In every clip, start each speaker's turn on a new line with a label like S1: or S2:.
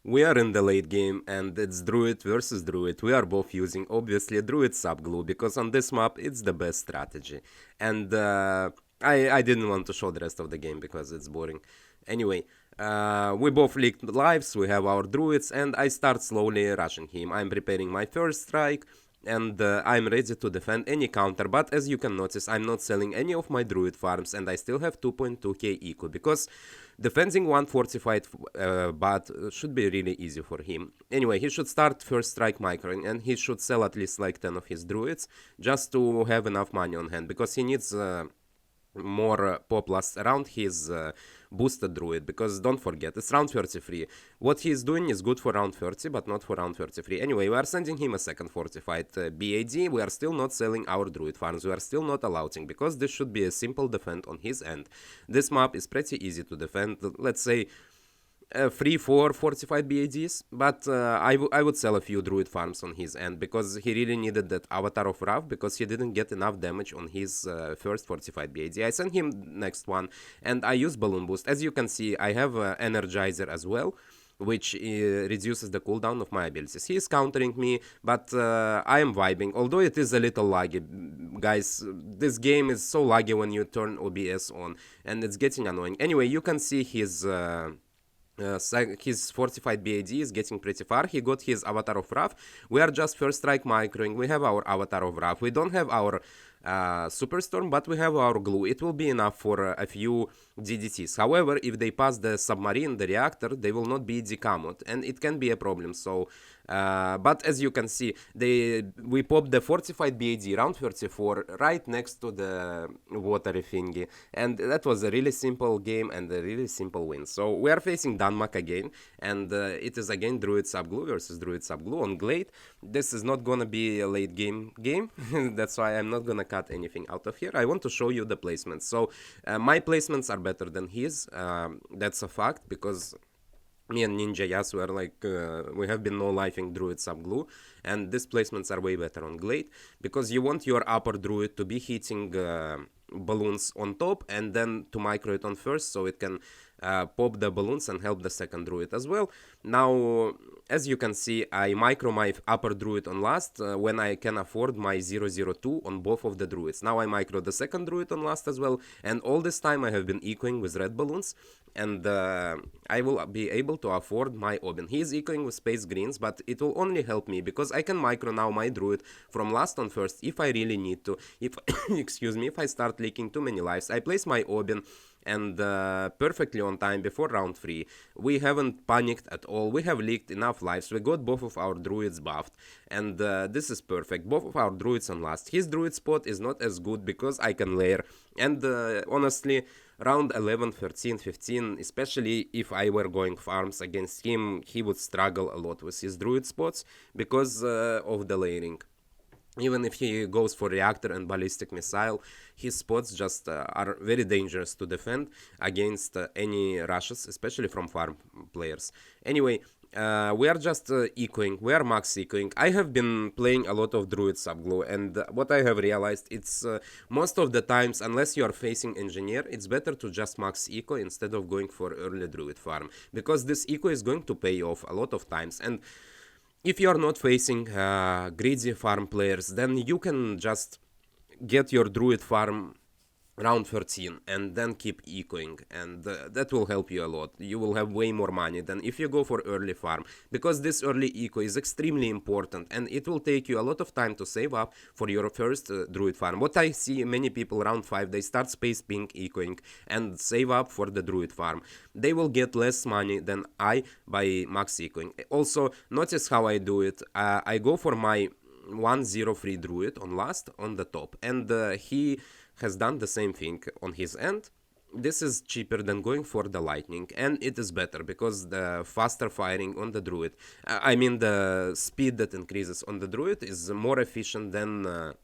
S1: We are in the late game, and it's Druid versus Druid. We are both using, obviously, Druid Sub Glue, because on this map, it's the best strategy. And I didn't want to show the rest of the game because it's boring. Anyway, we both leaked lives, we have our Druids, and I start slowly rushing him. I'm preparing my first strike, and I'm ready to defend any counter, but as you can notice, I'm not selling any of my Druid farms, and I still have 2.2k eco, because defending one fortified bot should be really easy for him. Anyway, he should start first strike microing, and he should sell at least like 10 of his Druids, just to have enough money on hand, because he needs more pop last around his boosted druid, because don't forget, it's round 33. What he's doing is good for round 30, but not for round 33. Anyway, we are sending him a second fortified BAD. We are still not selling our druid farms, we are still not allowing, because this should be a simple defend on his end. This map is pretty easy to defend, let's say 3-4 fortified BADs, but I would sell a few druid farms on his end, because he really needed that Avatar of Wrath, because he didn't get enough damage on his first fortified BAD. I sent him next one, and I use balloon boost. As you can see, I have Energizer as well, which reduces the cooldown of my abilities. He is countering me, but I am vibing, although it is a little laggy. Guys, this game is so laggy when you turn OBS on, and it's getting annoying. Anyway, you can see his fortified BAD is getting pretty far. He got his Avatar of Wrath. We are just first strike microing. We have our Avatar of Wrath. We don't have our Superstorm, but we have our glue. It will be enough for a few DDTs. However, if they pass the submarine, the reactor, they will not be decamoed, and it can be a problem. So, but as you can see, we popped the fortified BAD round 34 right next to the watery thingy, and that was a really simple game and a really simple win. So we are facing Denmark again, and it is again Druid Sub Glue versus Druid Sub Glue on Glade. This is not gonna be a late game. That's why I'm not gonna cut anything out of here. I want to show you the placements. So my placements are better than his. That's a fact, because me and Ninja Yas were like, we have been no-lifing Druid Sub Glue, and these placements are way better on Glade, because you want your upper Druid to be hitting balloons on top, and then to micro it on first, so it can pop the balloons and help the second Druid as well. Now, as you can see, I micro my upper Druid on last when I can afford my 002 on both of the Druids. Now I micro the second Druid on last as well, and all this time I have been ecoing with red balloons, and I will be able to afford my Oben. He is ecoing with space greens, but it will only help me, because I can micro now my Druid from last on first if I really need to. If excuse me, if I start leaking too many lives, I place my Oben, and perfectly on time before round 3. We haven't panicked at all. We have leaked enough lives. We got both of our druids buffed, and this is perfect. Both of our druids on last. His druid spot is not as good because I can layer, and honestly, round 11, 13, 15, especially if I were going farms against him, he would struggle a lot with his druid spots because of the layering. Even if he goes for reactor and ballistic missile, his spots just are very dangerous to defend against any rushes, especially from farm players. Anyway, we are just ecoing, we are max ecoing. I have been playing a lot of Druid Sub Glue, and what I have realized, it's most of the times, unless you are facing engineer, it's better to just max eco instead of going for early Druid farm, because this eco is going to pay off a lot of times. And if you are not facing greedy farm players, then you can just get your druid farm round 13 and then keep ecoing, and that will help you a lot. You will have way more money than if you go for early farm, because this early eco is extremely important, and it will take you a lot of time to save up for your first druid farm. What I see many people round 5, they start space pink ecoing and save up for the druid farm. They will get less money than I by max ecoing. Also, notice how I do it. I go for my 103 druid on last on the top, and he has done the same thing on his end. This is cheaper than going for the lightning, and it is better because the faster firing on the druid, I mean the speed that increases on the druid, is more efficient than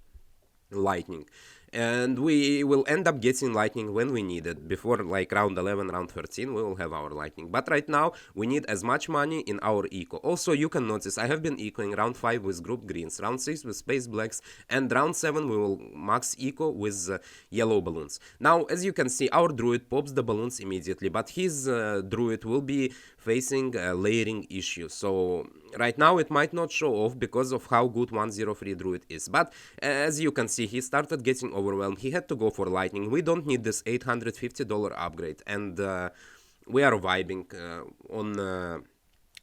S1: lightning. And we will end up getting lightning when we need it. Before like round 11, round 13, we will have our lightning. But right now, we need as much money in our eco. Also, you can notice I have been ecoing round 5 with group greens, round 6 with space blacks, and round 7 we will max eco with yellow balloons. Now, as you can see, our druid pops the balloons immediately, but his druid will be facing a layering issue. So right now it might not show off because of how good 103 Druid is. But as you can see, he started getting overwhelmed. He had to go for lightning. We don't need this $850 upgrade. And we are vibing on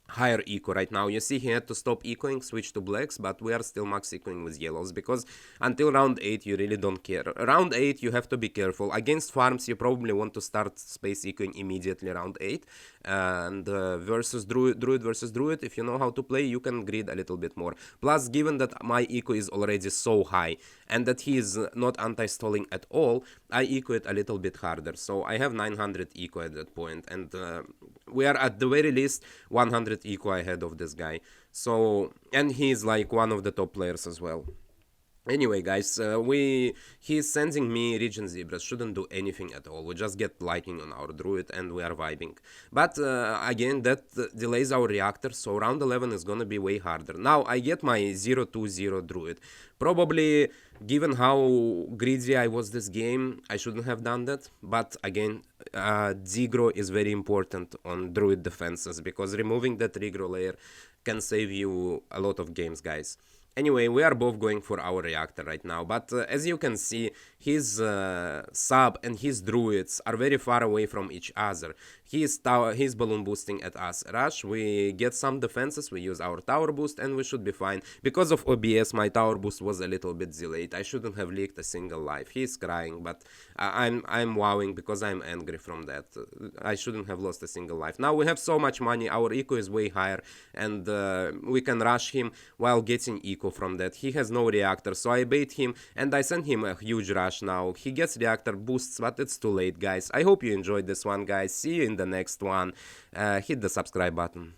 S1: higher eco right now. You see he had to stop ecoing, switch to blacks, but we are still max ecoing with yellows, because until round 8 you really don't care. Round 8 you have to be careful. Against farms you probably want to start space ecoing immediately round 8, and versus druid versus druid, if you know how to play, you can grid a little bit more. Plus, given that my eco is already so high and that he is not anti-stalling at all, I eco it a little bit harder. So I have 900 eco at that point, and we are at the very least 100 eco ahead of this guy. So, and he's like one of the top players as well. Anyway, guys, he's sending me Region Zebras. Shouldn't do anything at all. We just get lightning on our druid and we are vibing. But again, that delays our reactor, so round 11 is gonna be way harder. Now I get my 0-2-0 druid. Probably, given how greedy I was this game, I shouldn't have done that. But again, Zigro is very important on druid defenses, because removing that regro layer can save you a lot of games, guys. Anyway, we are both going for our reactor right now, but as you can see, his sub and his druids are very far away from each other. He's balloon boosting at us. Rush, we get some defenses, we use our tower boost, and we should be fine. Because of OBS, my tower boost was a little bit delayed. I shouldn't have leaked a single life. He's crying, but I'm wowing because I'm angry from that. I shouldn't have lost a single life. Now we have so much money, our eco is way higher, and we can rush him while getting eco from that. He has no reactor, so I bait him and I send him a huge rush now. He gets reactor boosts, but it's too late, guys. I hope you enjoyed this one, guys. See you in the next one. Hit the subscribe button.